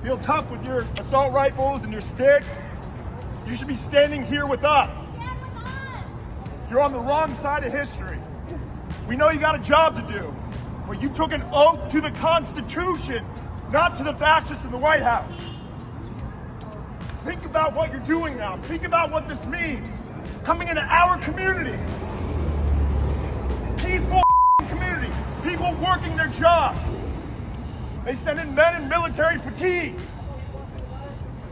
Feel tough with your assault rifles and your sticks? You should be standing here with us. Stand with us. You're on the wrong side of history. We know you got a job to do, but you took an oath to the Constitution, not to the fascists in the White House. Think about what you're doing now. Think about what this means. Coming into our community. Peaceful community. People working their jobs. They send in men in military fatigues.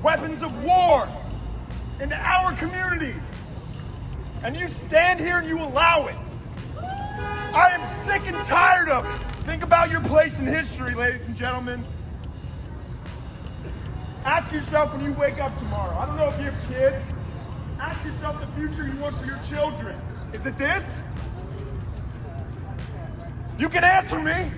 Weapons of war into our communities. And you stand here and you allow it. I am sick and tired of it. Think about your place in history, ladies and gentlemen. Ask yourself when you wake up tomorrow. I don't know if you have kids. Ask yourself the future you want for your children. Is it this? You can answer me.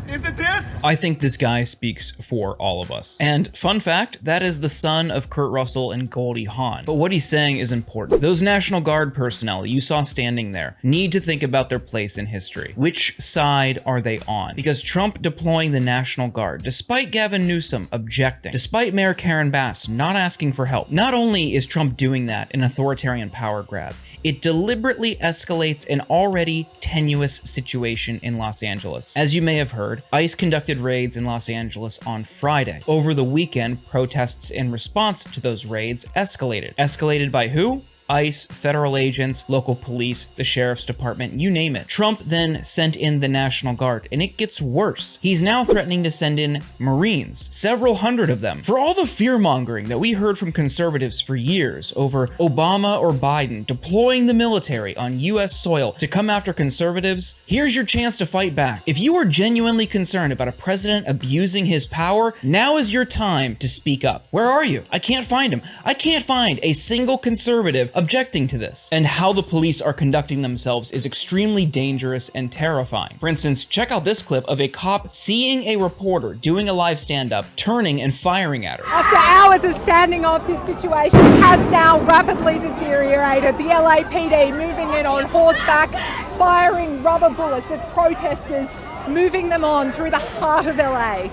Is it this? I think this guy speaks for all of us. And fun fact, that is the son of Kurt Russell and Goldie Hawn. But what he's saying is important. Those National Guard personnel you saw standing there need to think about their place in history. Which side are they on? Because Trump deploying the National Guard, despite Gavin Newsom objecting, despite Mayor Karen Bass not asking for help, not only is Trump doing that an authoritarian power grab, it deliberately escalates an already tenuous situation in Los Angeles. As you may have heard, ICE conducted raids in Los Angeles on Friday. Over the weekend, protests in response to those raids escalated. Escalated by who? ICE, federal agents, local police, the sheriff's department, you name it. Trump then sent in the National Guard, and it gets worse. He's now threatening to send in Marines, several hundred of them. For all the fear-mongering that we heard from conservatives for years over Obama or Biden deploying the military on US soil to come after conservatives, here's your chance to fight back. If you are genuinely concerned about a president abusing his power, now is your time to speak up. Where are you? I can't find him. I can't find a single conservative objecting to this. And how the police are conducting themselves is extremely dangerous and terrifying. For instance, check out this clip of a cop seeing a reporter doing a live stand-up, turning and firing at her. After hours of standing off, this situation has now rapidly deteriorated. The LAPD moving in on horseback, firing rubber bullets at protesters, moving them on through the heart of LA.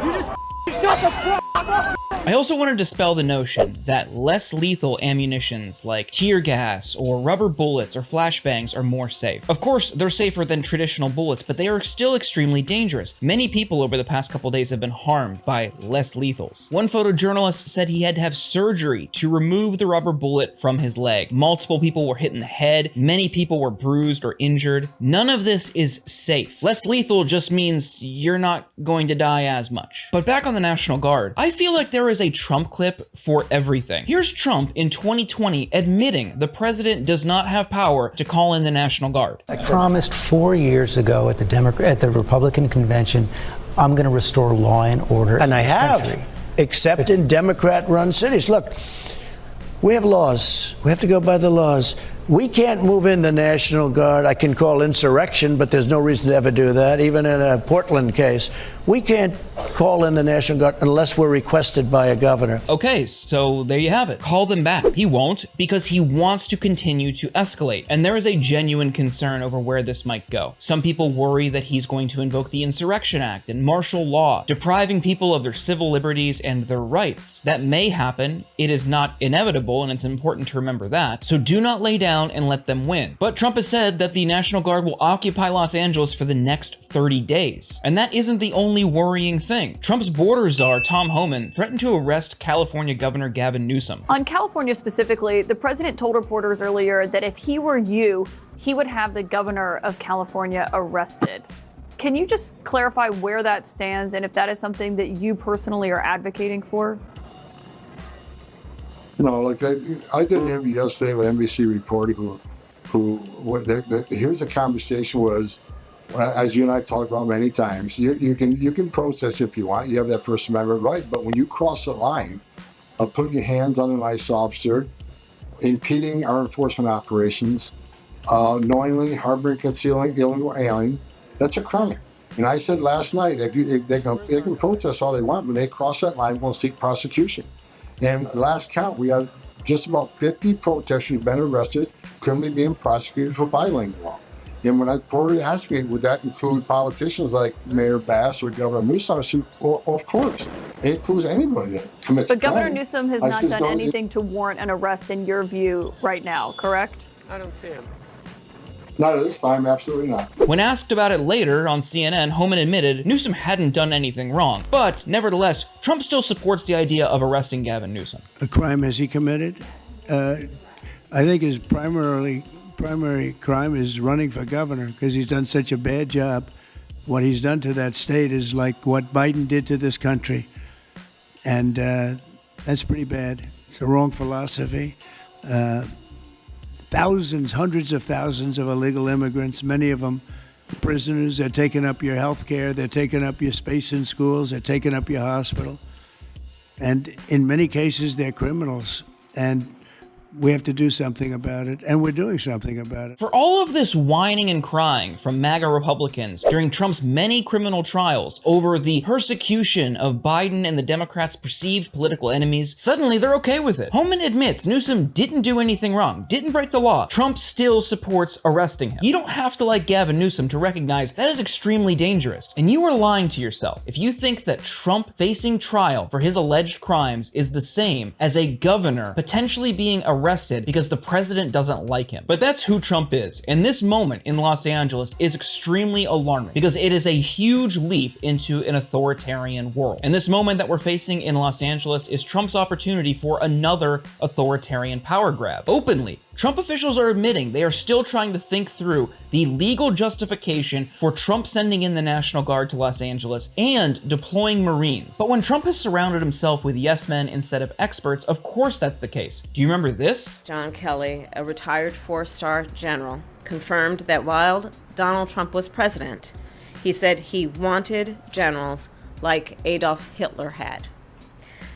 You just shut the fuck up! I also want to dispel the notion that less lethal ammunitions like tear gas or rubber bullets or flashbangs are more safe. Of course, they're safer than traditional bullets, but they are still extremely dangerous. Many people over the past couple days have been harmed by less lethals. One photojournalist said he had to have surgery to remove the rubber bullet from his leg. Multiple people were hit in the head. Many people were bruised or injured. None of this is safe. Less lethal just means you're not going to die as much. But back on the National Guard, I feel like there is a Trump clip for everything. Here's Trump in 2020 admitting the president does not have power to call in the National Guard. I promised 4 years ago at the Republican convention, I'm going to restore law and order and in I this have, country. except in Democrat-run cities. Look, we have laws. We have to go by the laws. We can't move in the National Guard. I can call insurrection, but there's no reason to ever do that, even in a Portland case. We can't call in the National Guard unless we're requested by a governor. Okay, so there you have it. Call them back. He won't because he wants to continue to escalate. And there is a genuine concern over where this might go. Some people worry that he's going to invoke the Insurrection Act and martial law, depriving people of their civil liberties and their rights. That may happen. It is not inevitable, and it's important to remember that. So do not lay down and let them win. But Trump has said that the National Guard will occupy Los Angeles for the next 30 days. And that isn't the only worrying thing. Trump's border czar, Tom Homan, threatened to arrest California Governor Gavin Newsom. On California specifically, the president told reporters earlier that if he were you, he would have the governor of California arrested. Can you just clarify where that stands and if that is something that you personally are advocating for? No, like I did an interview yesterday with NBC reporter here's the conversation was, as you and I talked about many times, you can protest if you want, you have that First Amendment right, but when you cross the line of putting your hands on an ICE officer, impeding our enforcement operations, knowingly harboring, concealing illegal alien, that's a crime. And I said last night, they can protest all they want, when they cross that line, we'll seek prosecution. And last count, we had just about 50 protesters been arrested, criminally being prosecuted for violating the law. And when I reporter asked me, would that include politicians like Mayor Bass or Governor Newsom? I said, well, of course. It includes anybody that commits a But Governor crime. Newsom has I not said, done no, anything to warrant an arrest in your view right now, correct? I don't see him. Not at this time, absolutely not. When asked about it later on CNN, Homan admitted Newsom hadn't done anything wrong. But nevertheless, Trump still supports the idea of arresting Gavin Newsom. A crime has he committed? I think his primary crime is running for governor because he's done such a bad job. What he's done to that state is like what Biden did to this country. And that's pretty bad. It's the wrong philosophy. Thousands, hundreds of thousands of illegal immigrants, many of them prisoners. They're taking up your health care. They're taking up your space in schools. They're taking up your hospital. And in many cases, they're criminals. And we have to do something about it, and we're doing something about it. For all of this whining and crying from MAGA Republicans during Trump's many criminal trials over the persecution of Biden and the Democrats' perceived political enemies, suddenly they're okay with it. Homan admits Newsom didn't do anything wrong, didn't break the law. Trump still supports arresting him. You don't have to like Gavin Newsom to recognize that is extremely dangerous, and you are lying to yourself if you think that Trump facing trial for his alleged crimes is the same as a governor potentially being arrested because the president doesn't like him. But that's who Trump is, and this moment in Los Angeles is extremely alarming because it is a huge leap into an authoritarian world. And this moment that we're facing in Los Angeles is Trump's opportunity for another authoritarian power grab. Openly, Trump officials are admitting they are still trying to think through the legal justification for Trump sending in the National Guard to Los Angeles and deploying Marines. But when Trump has surrounded himself with yes men instead of experts, of course that's the case. Do you remember this? John Kelly, a retired 4-star general, confirmed that while Donald Trump was president, he said he wanted generals like Adolf Hitler had.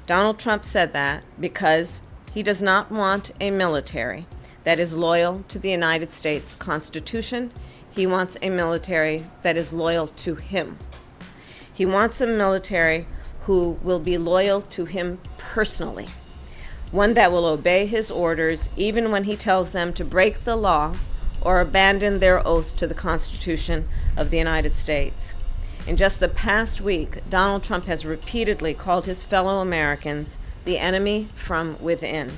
Donald Trump said that because he does not want a military that is loyal to the United States Constitution. He wants a military that is loyal to him. He wants a military who will be loyal to him personally, one that will obey his orders even when he tells them to break the law or abandon their oath to the Constitution of the United States. In just the past week, Donald Trump has repeatedly called his fellow Americans the enemy from within,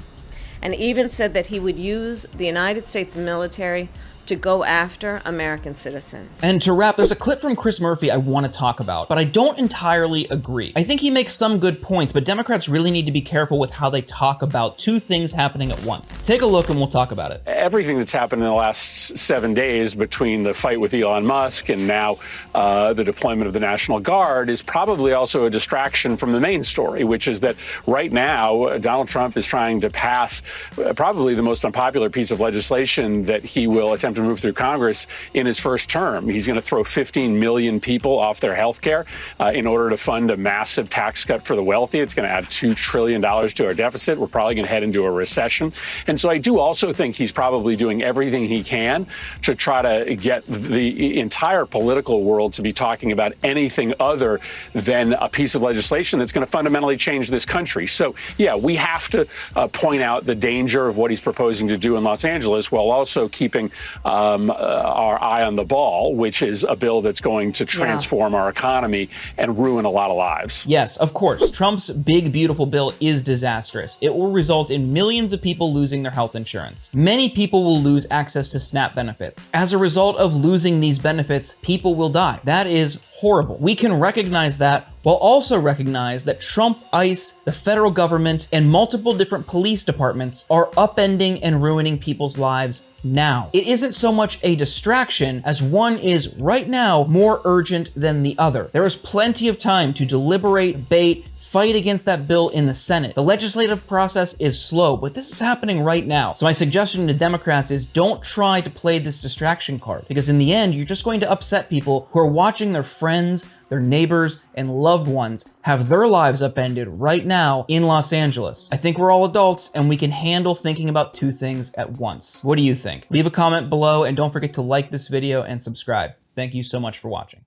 and even said that he would use the United States military to go after American citizens. And to wrap, there's a clip from Chris Murphy I want to talk about, but I don't entirely agree. I think he makes some good points, but Democrats really need to be careful with how they talk about two things happening at once. Take a look and we'll talk about it. Everything that's happened in the last 7 days between the fight with Elon Musk and now the deployment of the National Guard is probably also a distraction from the main story, which is that right now Donald Trump is trying to pass probably the most unpopular piece of legislation that he will attempt to move through Congress in his first term. He's going to throw 15 million people off their health care in order to fund a massive tax cut for the wealthy. It's going to add $2 trillion to our deficit. We're probably going to head into a recession. And so I do also think he's probably doing everything he can to try to get the entire political world to be talking about anything other than a piece of legislation that's going to fundamentally change this country. So, yeah, we have to point out the danger of what he's proposing to do in Los Angeles while also keeping our eye on the ball, which is a bill that's going to transform our economy and ruin a lot of lives. Yes, of course, Trump's big, beautiful bill is disastrous. It will result in millions of people losing their health insurance. Many people will lose access to SNAP benefits. As a result of losing these benefits, people will die. That is horrible. We can recognize that while also recognize that Trump, ICE, the federal government, and multiple different police departments are upending and ruining people's lives now. It isn't so much a distraction as one is right now more urgent than the other. There is plenty of time to deliberate, debate, fight against that bill in the Senate. The legislative process is slow, but this is happening right now. So my suggestion to Democrats is don't try to play this distraction card, because in the end, you're just going to upset people who are watching their friends, their neighbors, and loved ones have their lives upended right now in Los Angeles. I think we're all adults and we can handle thinking about two things at once. What do you think? Leave a comment below and don't forget to like this video and subscribe. Thank you so much for watching.